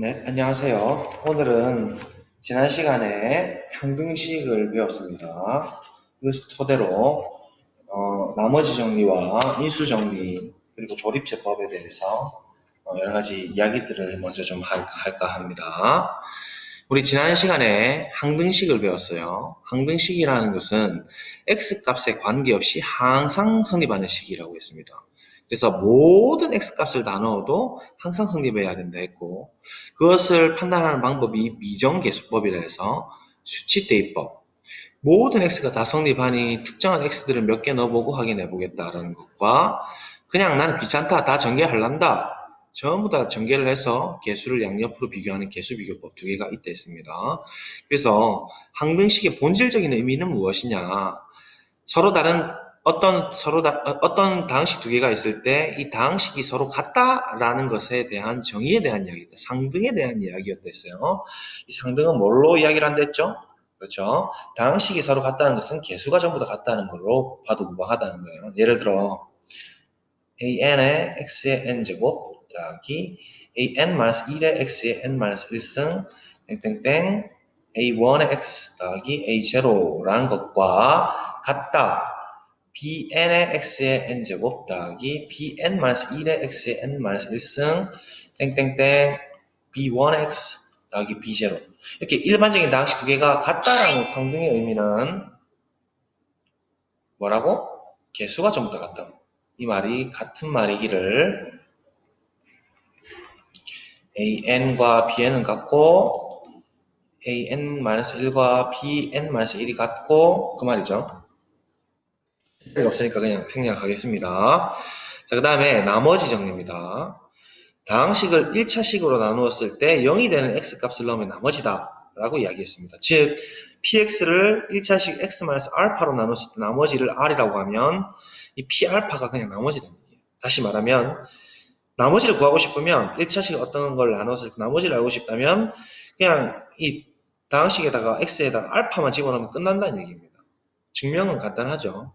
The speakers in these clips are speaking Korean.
네, 안녕하세요. 오늘은 지난 시간에 항등식을 배웠습니다. 이것을 토대로 나머지 정리와 인수 정리 그리고 조립제법에 대해서 여러 가지 이야기들을 먼저 좀 할까 합니다. 우리 지난 시간에 항등식을 배웠어요. 항등식이라는 것은 x값에 관계없이 항상 성립하는 식이라고 했습니다. 그래서 모든 x값을 다 넣어도 항상 성립해야 된다 했고, 그것을 판단하는 방법이 미정계수법이라 해서 수치대입법, 모든 x가 다 성립하니 특정한 x들을 몇 개 넣어보고 확인해 보겠다라는 것과, 그냥 나는 귀찮다 다 전개할란다 전부 다 전개를 해서 개수를 양옆으로 비교하는 개수비교법 두 개가 있다 했습니다. 그래서 항등식의 본질적인 의미는 무엇이냐, 서로 다른 어떤 다항식 두 개가 있을 때 이 다항식이 서로 같다라는 것에 대한 정의에 대한 이야기다. 상등에 대한 이야기였다 했어요. 이 상등은 뭘로 이야기를 한다 했죠? 그렇죠. 다항식이 서로 같다는 것은 개수가 전부 다 같다는 걸로 봐도 무방하다는 거예요. 예를 들어 an의 x의 n제곱 더하기 an-1의 x의 n-1승 땡땡땡 a1의 x 더하기 a0라는 것과 같다. bn의 x의 n제곱 더하기 bn-1의 x의 n-1승 땡땡땡 b1의 x 더하기 b0. 이렇게 일반적인 다항식 두 개가 같다라는 상등의 의미는 뭐라고? 개수가 전부 다 같다. 이 말이 같은 말이기를 an과 bn은 같고 an-1과 bn-1이 같고 그 말이죠. 없으니까 그냥 생략하겠습니다. 자, 그 다음에 나머지 정리입니다. 다항식을 1차식으로 나누었을 때 0이 되는 x값을 넣으면 나머지다 라고 이야기했습니다. 즉 px를 1차식 x-알파로 나눴을 때 나머지를 r이라고 하면 이 p알파가 그냥 나머지라는 얘기예요. 다시 말하면 나머지를 구하고 싶으면 1차식 어떤 걸 나눴을 때 나머지를 알고 싶다면 그냥 이 다항식에다가 x에다가 알파만 집어넣으면 끝난다는 얘기입니다. 증명은 간단하죠.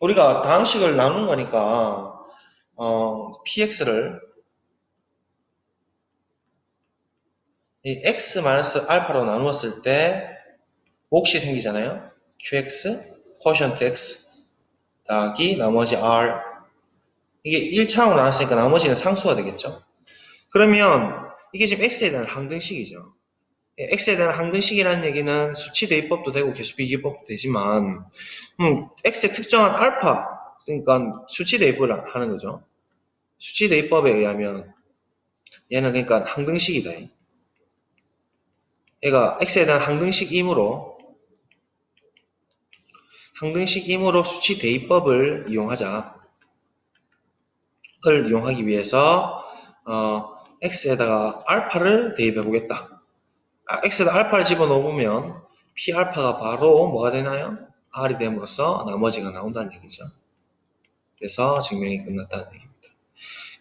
우리가 다항식을 나눈 거니까 px를 이 x-알파로 나누었을 때 몫이 생기잖아요. qx, quotient x 더하기 나머지 r. 이게 1차로 나눴으니까 나머지는 상수가 되겠죠. 그러면 이게 지금 x에 대한 항등식이죠. x에 대한 항등식이라는 얘기는 수치 대입법도 되고 개수 비교법도 되지만 x의 특정한 알파, 그러니까 수치 대입을 하는 거죠. 수치 대입법에 의하면 얘는 그러니까 항등식이다. 얘가 x에 대한 항등식이므로 수치 대입법을 이용하기 위해서 x에다가 알파를 대입해 보겠다. x에다 알파를 집어넣으면 p알파가 바로 뭐가 되나요? r이 됨으로써 나머지가 나온다는 얘기죠. 그래서 증명이 끝났다는 얘기입니다.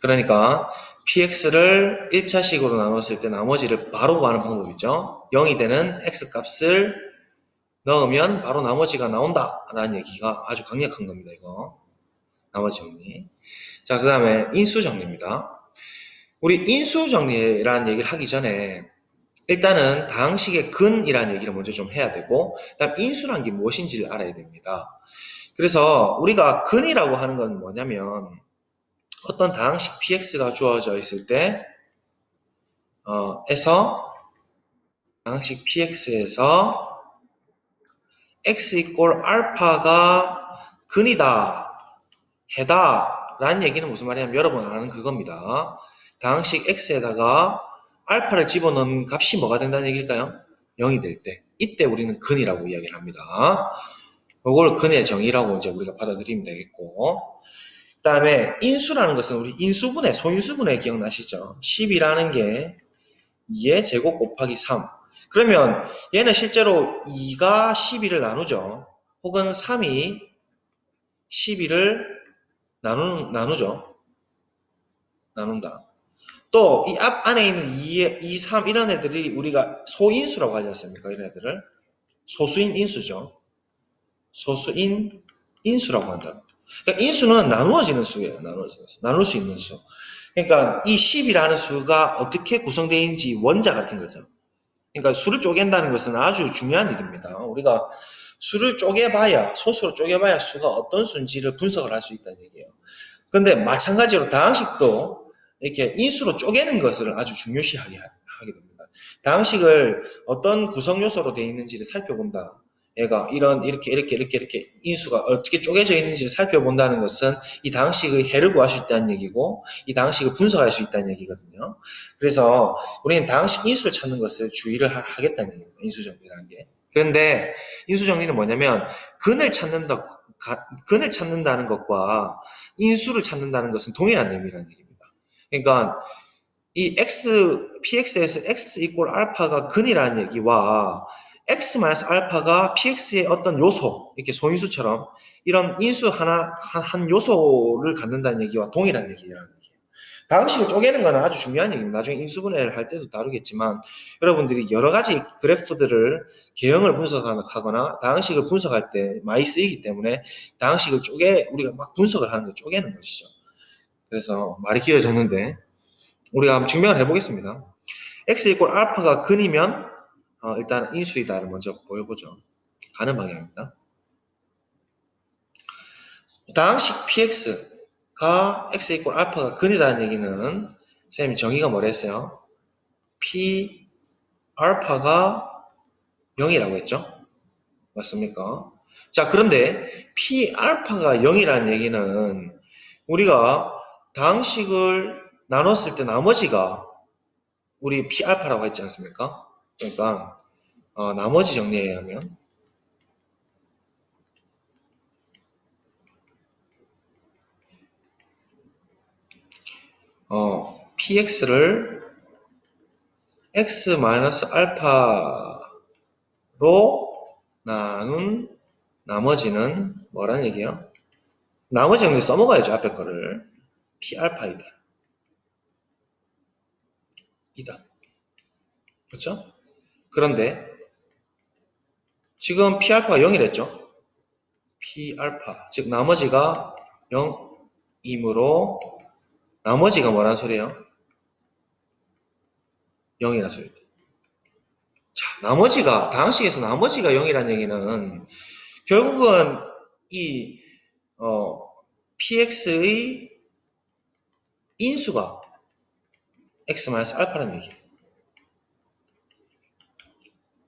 그러니까 px를 1차식으로 나눴을 때 나머지를 바로 구하는 방법이죠. 0이 되는 x값을 넣으면 바로 나머지가 나온다라는 얘기가 아주 강력한 겁니다. 이거 나머지 정리. 자, 그 다음에 인수 정리입니다. 우리 인수 정리라는 얘기를 하기 전에 일단은 다항식의 근이라는 얘기를 먼저 좀 해야 되고, 그다음 인수란 게 무엇인지를 알아야 됩니다. 그래서 우리가 근이라고 하는 건 뭐냐면 어떤 다항식 px가 주어져 있을 때 다항식 px에서 x 이꼴 알파가 근이다, 해다 라는 얘기는 무슨 말이냐면 여러분 아는 그겁니다. 다항식 x에다가 알파를 집어넣은 값이 뭐가 된다는 얘기일까요? 0이 될 때. 이때 우리는 근이라고 이야기를 합니다. 이걸 근의 정의라고 이제 우리가 받아들이면 되겠고. 그 다음에 인수라는 것은 우리 인수분해, 소인수분해 기억나시죠? 10이라는 게 2의 제곱 곱하기 3. 그러면 얘는 실제로 2가 12를 나누죠. 혹은 3이 12를 나누죠. 나눈다. 또 이 앞 안에 있는 2, 3 이런 애들이 우리가 소인수라고 하지 않습니까? 이런 애들을. 소수인 인수죠. 소수인 인수라고 한다. 그러니까 인수는 나누어지는 수예요. 나눌 수 있는 수. 그러니까 이 10이라는 수가 어떻게 구성되어 있는지 원자 같은 거죠. 그러니까 수를 쪼갠다는 것은 아주 중요한 일입니다. 우리가 수를 쪼개봐야, 소수로 쪼개봐야 수가 어떤 수인지를 분석을 할 수 있다는 얘기예요. 그런데 마찬가지로 다항식도 이렇게 인수로 쪼개는 것을 아주 중요시하게 하게 됩니다. 다항식을 어떤 구성 요소로 되어 있는지를 살펴본다. 얘가 이렇게 인수가 어떻게 쪼개져 있는지를 살펴본다는 것은 이 다항식의 해를 구할 수 있다는 얘기고 이 다항식을 분석할 수 있다는 얘기거든요. 그래서 우리는 다항식 인수를 찾는 것을 주의를 하겠다는 얘기입니다. 인수정리라는 게. 그런데 인수정리는 뭐냐면 근을 찾는다는 것과 인수를 찾는다는 것은 동일한 의미라는 얘기입니다. 그러니까 이 px에서 x 이꼴 알파가 근이라는 얘기와 x 마이너스 알파가 px의 어떤 요소, 이렇게 소인수처럼 이런 인수 한 요소를 갖는다는 얘기와 동일한 얘기라는 얘기예요. 다항식을 쪼개는 건 아주 중요한 얘기입니다. 나중에 인수분해를 할 때도 다루겠지만 여러분들이 여러 가지 그래프들을 개형을 분석하거나 다항식을 분석할 때 많이 쓰이기 때문에 다항식을 우리가 막 분석을 하는 거 쪼개는 것이죠. 그래서 말이 길어졌는데 우리가 한번 증명을 해보겠습니다. x 이꼴 알파가 근이면 일단 인수이다를 먼저 보여보죠. 가는 방향입니다. 다항식 px가 x 이꼴 알파가 근이라는 얘기는 선생님이 정의가 뭐랬어요? p 알파가 0이라고 했죠? 맞습니까? 자, 그런데 p 알파가 0이라는 얘기는 우리가 다항식을 나눴을 때 나머지가 우리 p 알파라고 했지 않습니까? 그러니까 나머지 정리해야 하면 px를 x-알파로 나눈 나머지는 뭐라는 얘기예요? 나머지 정리 써먹어야죠. 앞에 거를. p 알파이다. 이다. 그렇죠? 그런데 지금 p 알파가 0이랬죠? p 알파 즉 나머지가 0이므로 나머지가 뭐란 소리예요? 0이란 소리입니다. 자, 나머지가 다항식에서 나머지가 0이란 얘기는 결국은 이 px의 인수가 x-알파라는 얘기예요.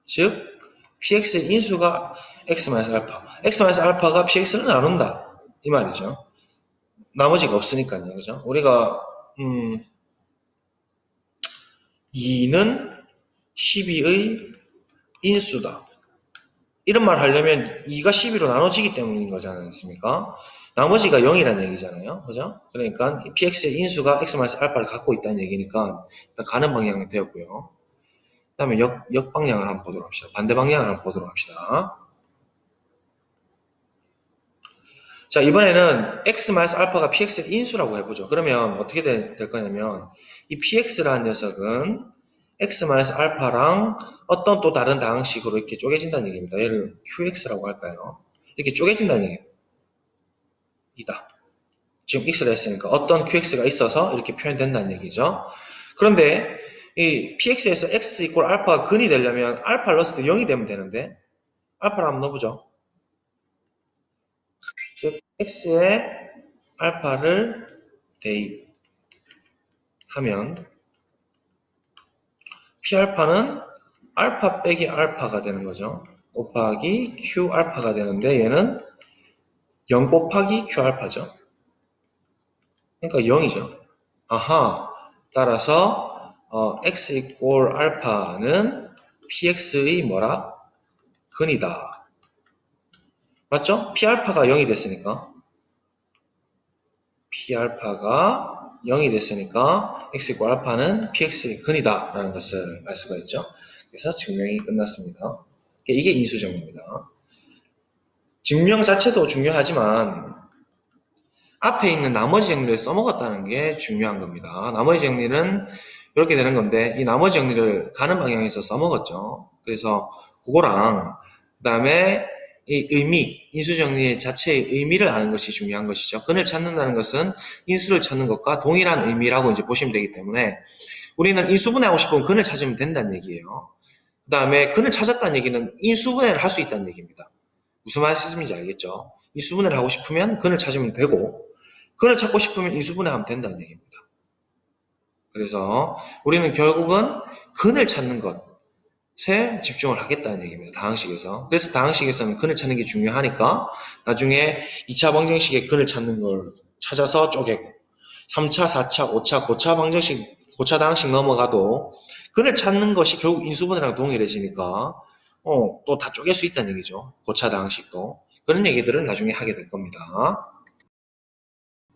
즉 px의 인수가 x-알파 x-알파가 px를 나눈다 이 말이죠. 나머지가 없으니까요. 그죠? 우리가 2는 12의 인수다. 이런 말 하려면 2가 12로 나눠지기 때문인 거지 않습니까? 나머지가 0이라는 얘기잖아요. 그죠? 그러니까 px의 인수가 x-알파를 갖고 있다는 얘기니까 가는 방향이 되었고요. 그 다음에 역방향을 한번 보도록 합시다. 반대 방향을 한번 보도록 합시다. 자, 이번에는 x-알파가 px의 인수라고 해보죠. 그러면 어떻게 될 거냐면 이 px라는 녀석은 x-알파랑 어떤 또 다른 다항식으로 이렇게 쪼개진다는 얘기입니다. 얘를 qx라고 할까요? 이렇게 쪼개진다는 얘기예요. 이다. 지금 x를 했으니까 어떤 qx가 있어서 이렇게 표현된다는 얘기죠. 그런데 이 px에서 x 이꼴 알파가 근이 되려면 알파를 넣었을 때 0이 되면 되는데 알파를 한번 넣어보죠. 즉 x에 알파를 대입하면 p알파는 알파 빼기 알파가 되는 거죠. 곱하기 q 알파가 되는데 얘는 0 곱하기 q 알파죠. 그러니까 0이죠. 아하. 따라서 x 이꼴 알파는 px의 뭐라? 근이다. 맞죠? p알파가 0이 됐으니까 p알파가 0이 됐으니까 x 이꼴 알파는 px의 근이다 라는 것을 알 수가 있죠. 그래서 증명이 끝났습니다. 이게 인수정리입니다. 증명 자체도 중요하지만 앞에 있는 나머지 정리를 써먹었다는 게 중요한 겁니다. 나머지 정리는 이렇게 되는 건데 이 나머지 정리를 가는 방향에서 써먹었죠. 그래서 그거랑 그 다음에 이 의미, 인수정리 자체의 의미를 아는 것이 중요한 것이죠. 근을 찾는다는 것은 인수를 찾는 것과 동일한 의미라고 이제 보시면 되기 때문에 우리는 인수분해하고 싶으면 근을 찾으면 된다는 얘기예요. 그 다음에 근을 찾았다는 얘기는 인수분해를 할 수 있다는 얘기입니다. 무슨 말씀인지 알겠죠? 인수분해를 하고 싶으면 근을 찾으면 되고 근을 찾고 싶으면 인수분해하면 된다는 얘기입니다. 그래서 우리는 결국은 근을 찾는 것에 집중을 하겠다는 얘기입니다. 다항식에서. 그래서 다항식에서는 근을 찾는 게 중요하니까 나중에 2차 방정식의 근을 찾는 걸 찾아서 쪼개고 3차, 4차, 5차, 고차 방정식, 고차 다항식 넘어가도 근을 찾는 것이 결국 인수분해랑 동일해지니까 또 다 쪼갤 수 있다는 얘기죠. 고차 다항식도. 그런 얘기들을 나중에 하게 될 겁니다.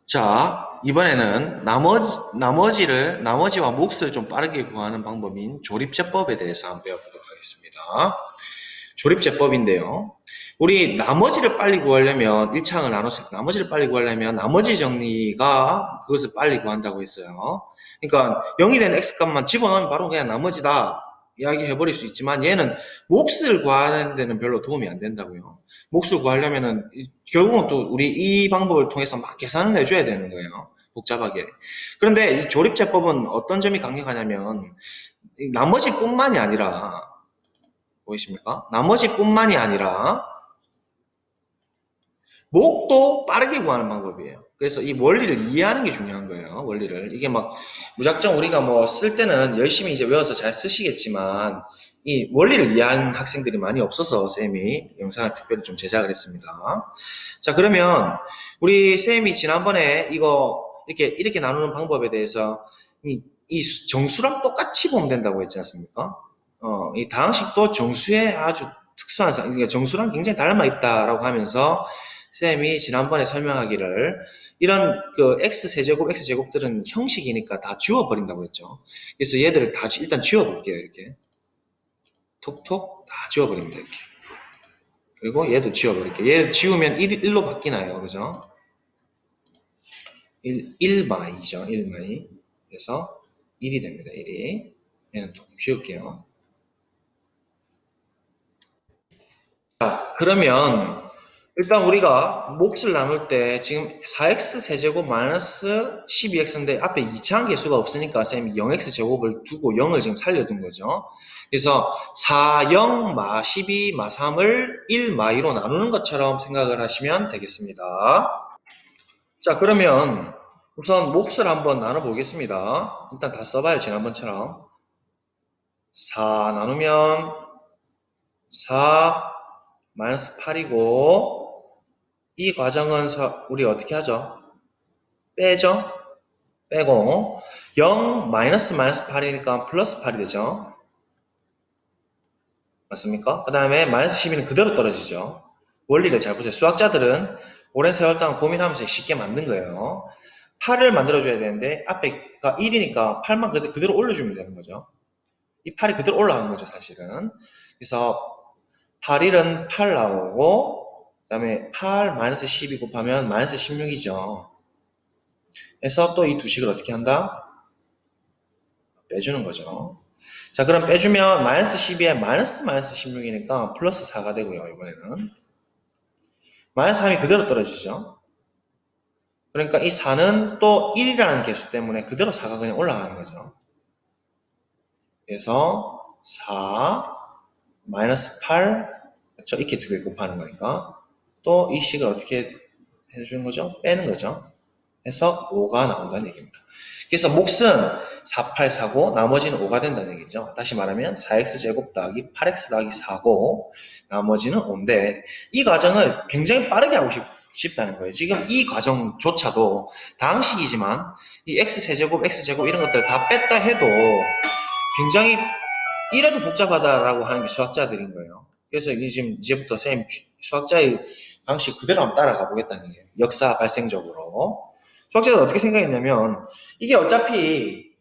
자, 이번에는 나머지와 몫을 좀 빠르게 구하는 방법인 조립제법에 대해서 한번 배워보도록 하겠습니다. 조립제법인데요. 우리 나머지를 빨리 구하려면 1차항을 나눴을 때 나머지를 빨리 구하려면 나머지 정리가 그것을 빨리 구한다고 했어요. 그러니까 0이 되는 x값만 집어넣으면 바로 그냥 나머지다 이야기해버릴 수 있지만 얘는 몫을 구하는 데는 별로 도움이 안 된다고요. 몫을 구하려면은 결국은 또 우리 이 방법을 통해서 막 계산을 해줘야 되는 거예요. 복잡하게. 그런데 이 조립제법은 어떤 점이 강력하냐면 나머지뿐만이 아니라 보이십니까? 나머지뿐만이 아니라 목도 빠르게 구하는 방법이에요. 그래서 이 원리를 이해하는 게 중요한 거예요. 원리를. 이게 막 무작정 우리가 뭐 쓸 때는 열심히 이제 외워서 잘 쓰시겠지만 이 원리를 이해하는 학생들이 많이 없어서 쌤이 영상을 특별히 좀 제작을 했습니다. 자, 그러면 우리 쌤이 지난번에 이렇게 나누는 방법에 대해서 이 정수랑 똑같이 보면 된다고 했지 않습니까? 이 다항식도 정수의 아주 특수한 그러니까 정수랑 굉장히 닮아 있다라고 하면서 쌤이 지난번에 설명하기를 이런 그 x세제곱, x제곱들은 형식이니까 다 지워버린다고 했죠. 그래서 얘들을 다 일단 지워볼게요. 이렇게 톡톡 다 지워버립니다. 이렇게. 그리고 얘도 지워버릴게요. 얘 지우면 1로 바뀌나요. 그죠? 1마이죠. 1마이. 그래서 1이 됩니다. 1이. 얘는 좀 지울게요. 자, 그러면 일단 우리가 몫을 나눌 때 지금 4x 세제곱 마이너스 12x인데 앞에 2차항 개수가 없으니까 쌤이 0x 제곱을 두고 0을 지금 살려둔 거죠. 그래서 4, 0, 마 12, 마 3을 1, 마 2로 나누는 것처럼 생각을 하시면 되겠습니다. 자, 그러면 우선 몫을 한번 나눠보겠습니다. 일단 다 써봐요. 지난번처럼. 4 나누면 4 마이너스 8이고 이 과정은 우리 어떻게 하죠? 빼죠? 빼고 0 마이너스 8이니까 플러스 8이 되죠? 맞습니까? 그 다음에 마이너스 12는 그대로 떨어지죠. 원리를 잘 보세요. 수학자들은 오랜 세월 동안 고민하면서 쉽게 만든 거예요. 8을 만들어줘야 되는데 앞에가 1이니까 8만 그대로 올려주면 되는 거죠. 이 8이 그대로 올라가는 거죠, 사실은. 그래서 8, 1은 8 나오고 그 다음에 8 마이너스 12 곱하면 마이너스 16이죠. 그래서 또 이 두 식을 어떻게 한다? 빼주는 거죠. 자, 그럼 빼주면 마이너스 12에 마이너스 16이니까 플러스 4가 되고요, 이번에는. 마이너스 3이 그대로 떨어지죠. 그러니까 이 4는 또 1이라는 개수 때문에 그대로 4가 그냥 올라가는 거죠. 그래서 4, 마이너스 8, 그렇죠? 이렇게 두 개 곱하는 거니까. 또 이 식을 어떻게 해주는 거죠? 빼는 거죠. 해서 5가 나온다는 얘기입니다. 그래서 몫은 4, 8, 4고 나머지는 5가 된다는 얘기죠. 다시 말하면 4x제곱 더하기 8x 더하기 4고 나머지는 5인데 이 과정을 굉장히 빠르게 하고 싶다는 거예요. 지금 이 과정조차도 다항식이지만 이 x세제곱, x제곱 이런 것들을 다 뺐다 해도 굉장히 이래도 복잡하다라고 하는 게 수학자들인 거예요. 그래서 지금 이제부터 쌤 수학자의 방식 그대로 한번 따라가 보겠다는 얘기예요. 역사 발생적으로. 수학자들 어떻게 생각했냐면 이게 어차피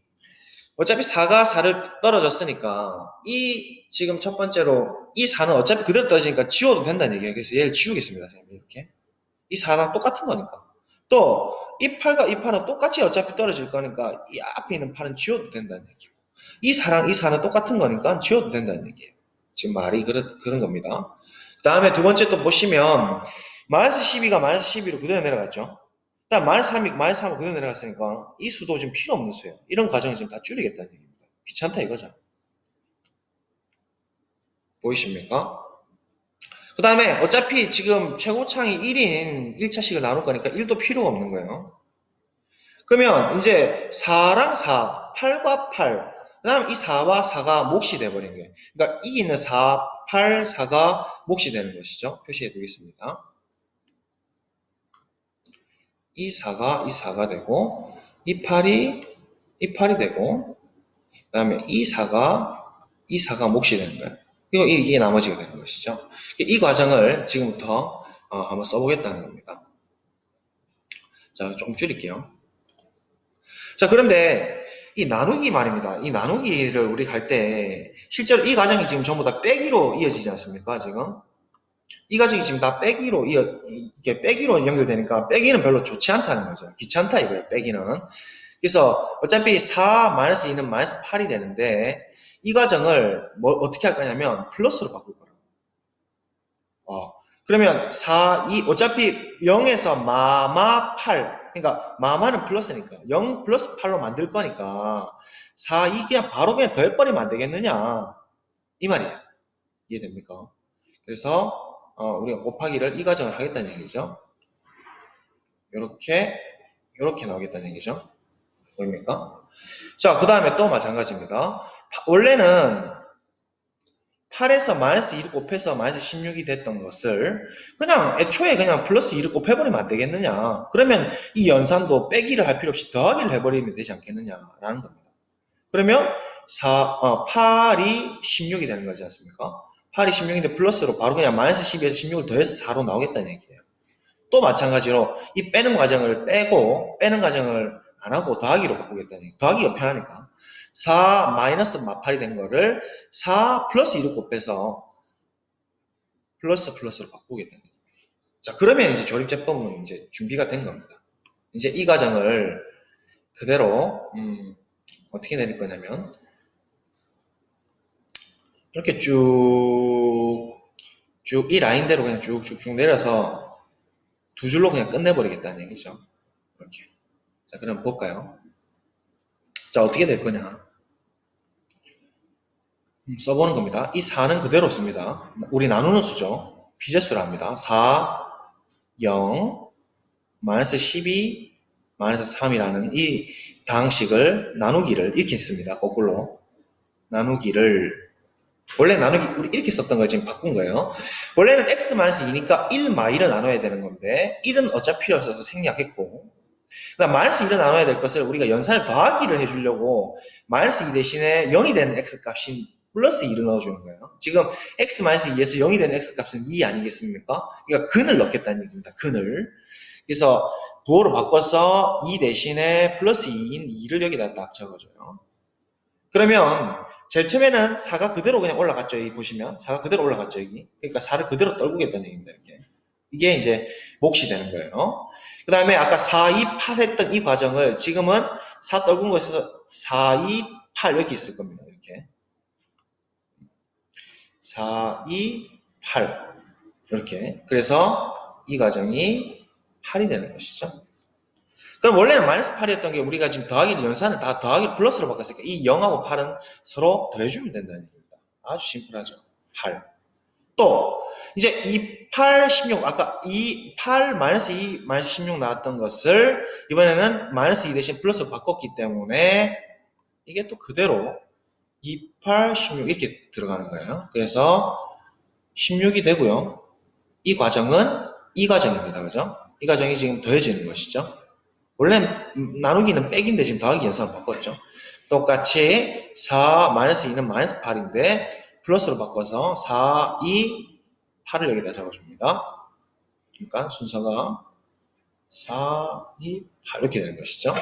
4가 4를 떨어졌으니까 이 지금 첫 번째로 이 4는 어차피 그대로 떨어지니까 지워도 된다는 얘기예요. 그래서 얘를 지우겠습니다. 선생님 이렇게. 이 4랑 똑같은 거니까. 또 이 8과 이 8은 똑같이 어차피 떨어질 거니까 이 앞에 있는 8은 지워도 된다는 얘기고 이 4랑 이 4는 똑같은 거니까 지워도 된다는 얘기예요. 지금 말이 그런 겁니다. 다음에 두 번째 또 보시면 마이너스 12가 마이너스 12로 그대로 내려갔죠. 그다음 마이너스 3이 마이너스 3으로 그대로 내려갔으니까 이 수도 지금 필요 없는 수예요. 이런 과정을 지금 다 줄이겠다는 얘기입니다. 귀찮다 이거죠. 보이십니까? 그 다음에 어차피 지금 최고창이 1인 1차식을 나눌 거니까 1도 필요가 없는 거예요. 그러면 이제 4랑 4, 8과 8, 그 다음 이 4와 4가 몫이 돼버린 거예요. 그러니까 이 있는 4, 8, 4가 몫이 되는 것이죠. 표시해 두겠습니다. 이 4가 되고, 이8이 되고, 그 다음에 이4가 몫이 되는 거예요. 그리고 이게 나머지가 되는 것이죠. 이 과정을 지금부터 한번 써보겠다는 겁니다. 자, 조금 줄일게요. 자, 그런데 이 나누기 말입니다. 이 나누기를 우리 갈 때 실제로 이 과정이 지금 전부 다 빼기로 이어지지 않습니까? 지금 이 과정이 지금 다 빼기로 이게 빼기로 연결되니까 빼기는 별로 좋지 않다는 거죠. 귀찮다 이거예요. 빼기는. 그래서 어차피 4-2는 마이너스 8이 되는데 이 과정을 어떻게 할 거냐면 플러스로 바꿀 거라고. 그러면 4, 2 어차피 0에서 마마 8 그러니까 마마는 플러스니까 0 플러스 8로 만들 거니까 4, 2 그냥 바로 그냥 더해버리면 안 되겠느냐 이 말이에요. 이해됩니까? 그래서 우리가 곱하기를 이 과정을 하겠다는 얘기죠. 요렇게 나오겠다는 얘기죠. 보입니까? 자, 그 다음에 또 마찬가지입니다. 원래는 8에서 마이너스 2를 곱해서 마이너스 16이 됐던 것을 그냥 애초에 그냥 플러스 2를 곱해버리면 안 되겠느냐. 그러면 이 연산도 빼기를 할 필요 없이 더하기를 해버리면 되지 않겠느냐라는 겁니다. 그러면 8이 16이 되는 거지 않습니까? 8이 16인데 플러스로 바로 그냥 마이너스 12에서 16을 더해서 4로 나오겠다는 얘기예요. 또 마찬가지로 이 빼는 과정을 빼고 빼는 과정을 안 하고 더하기로 바꾸겠다는 얘기. 더하기가 편하니까. 4 마이너스 마팔이 된 거를 4 플러스 2로 곱해서 플러스로 바꾸겠다는 얘기. 자, 그러면 이제 조립제법은 이제 준비가 된 겁니다. 이제 이 과정을 그대로 어떻게 내릴 거냐면 이렇게 쭉 이 라인대로 그냥 쭉쭉쭉 내려서 두 줄로 그냥 끝내버리겠다는 얘기죠. 이렇게. 자, 그럼 볼까요? 자, 어떻게 될 거냐? 써보는 겁니다. 이 4는 그대로 씁니다. 우리 나누는 수죠. 비제수라 합니다. 4, 0, 마이너스 12, 마이너스 3이라는 이 다항식을 나누기를 이렇게 씁니다. 거꾸로. 나누기를 원래 나누기 우리 이렇게 썼던 걸 지금 바꾼 거예요. 원래는 x-2니까 1-2를 나눠야 되는 건데 1은 어차피 필요 없어서 생략했고 그다음 마이너스 2를 나눠야 될 것을 우리가 연산을 더하기를 해주려고 마이너스 2 대신에 0이 되는 x값인 플러스 2를 넣어주는 거예요. 지금 x-2에서 0이 되는 x값은 2 아니겠습니까? 그러니까 근을 넣겠다는 얘기입니다. 근을. 그래서 부호로 바꿔서 2 대신에 플러스 2인 2를 여기다 딱 적어줘요. 그러면 제일 처음에는 4가 그대로 그냥 올라갔죠. 여기 보시면 4가 그대로 올라갔죠. 여기. 그러니까 4를 그대로 떨구겠다는 얘기입니다. 이렇게. 이게 이제 몫이 되는 거예요. 그 다음에 아까 4, 2, 8 했던 이 과정을 지금은 4 떨군 것에서 4, 2, 8 이렇게 있을 겁니다. 이렇게 4, 2, 8 이렇게. 그래서 이 과정이 8이 되는 것이죠. 그럼 원래는 마이너스 8이었던 게 우리가 지금 더하기를 연산을 다 더하기 플러스로 바꿨으니까 이 0하고 8은 서로 더해주면 된다는 얘기입니다. 아주 심플하죠. 8. 또 이제 2, 8, 16 아까 2, 8, 마이너스 2, 마이너스 16 나왔던 것을 이번에는 마이너스 2 대신 플러스로 바꿨기 때문에 이게 또 그대로 2, 8, 16 이렇게 들어가는 거예요. 그래서 16이 되고요. 이 과정은 이 과정입니다. 그죠? 이 과정이 지금 더해지는 것이죠. 원래 나누기는 빼기인데 지금 더하기 연산을 바꿨죠. 똑같이 4 마이너스 2는 마이너스 8인데 플러스로 바꿔서 4, 2, 8을 여기다 적어줍니다. 그러니까 순서가 4, 2, 8 이렇게 되는 것이죠.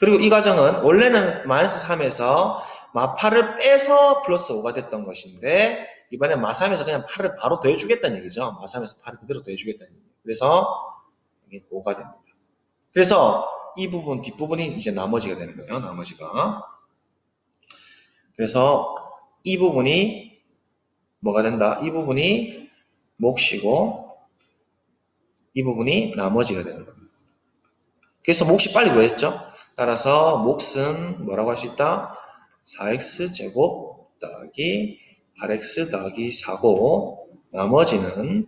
그리고 이 과정은 원래는 마이너스 3에서 마8을 빼서 플러스 5가 됐던 것인데 이번에 마3에서 그냥 8을 바로 더해주겠다는 얘기죠. 마3에서 8을 그대로 더해주겠다는 얘기죠. 그래서 이게 5가 됩니다. 그래서 이 부분, 뒷부분이 이제 나머지가 되는 거예요. 나머지가. 그래서 이 부분이 뭐가 된다? 이 부분이 몫이고 이 부분이 나머지가 되는 겁니다. 그래서 몫이 빨리 구했죠. 따라서 몫은 뭐라고 할 수 있다? 4x제곱 더하기 8x 더하기 4고 나머지는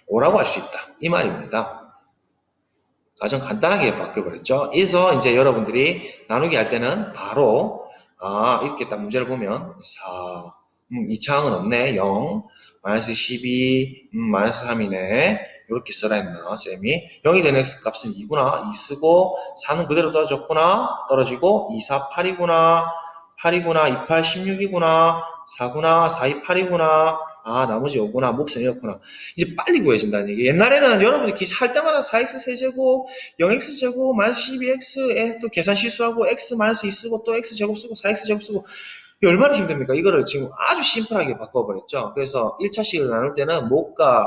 5라고 할 수 있다. 이 말입니다. 가장 간단하게 바뀌어버렸죠. 그래서 이제 여러분들이 나누기 할 때는 바로 이렇게 딱 문제를 보면 4, 2차항은 없네. 0, 마이너스 12, 마이너스 3이네. 이렇게 써라 했나 쌤이. 0이 되는 x 값은 2구나. 2 쓰고 4는 그대로 떨어졌구나. 떨어지고 2, 4, 8이구나. 8이구나. 2, 8, 16이구나. 4구나. 4, 2, 8이구나. 나머지 5구나. 몫은 이렇구나. 이제 빨리 구해진다는 얘기. 옛날에는 여러분이 할 때마다 4x 세제곱, 0x 제곱, 마이너스 12x에 또 계산 실수하고 x 마이너스 2 쓰고 또 x 제곱 쓰고 4x 제곱 쓰고 이게 얼마나 힘듭니까? 이거를 지금 아주 심플하게 바꿔버렸죠. 그래서 1차식을 나눌 때는 몫과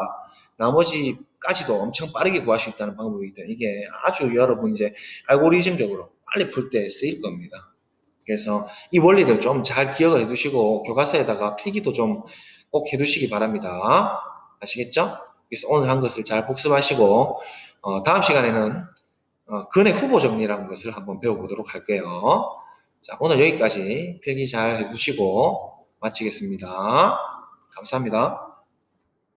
나머지까지도 엄청 빠르게 구할 수 있다는 방법이기 때문에 이게 아주 여러분 이제 알고리즘적으로 빨리 풀 때 쓰일 겁니다. 그래서 이 원리를 좀 잘 기억을 해두시고 교과서에다가 필기도 좀 꼭 해두시기 바랍니다. 아시겠죠? 그래서 오늘 한 것을 잘 복습하시고 다음 시간에는 근의 후보 정리라는 것을 한번 배워보도록 할게요. 자, 오늘 여기까지 필기 잘 해두시고 마치겠습니다. 감사합니다.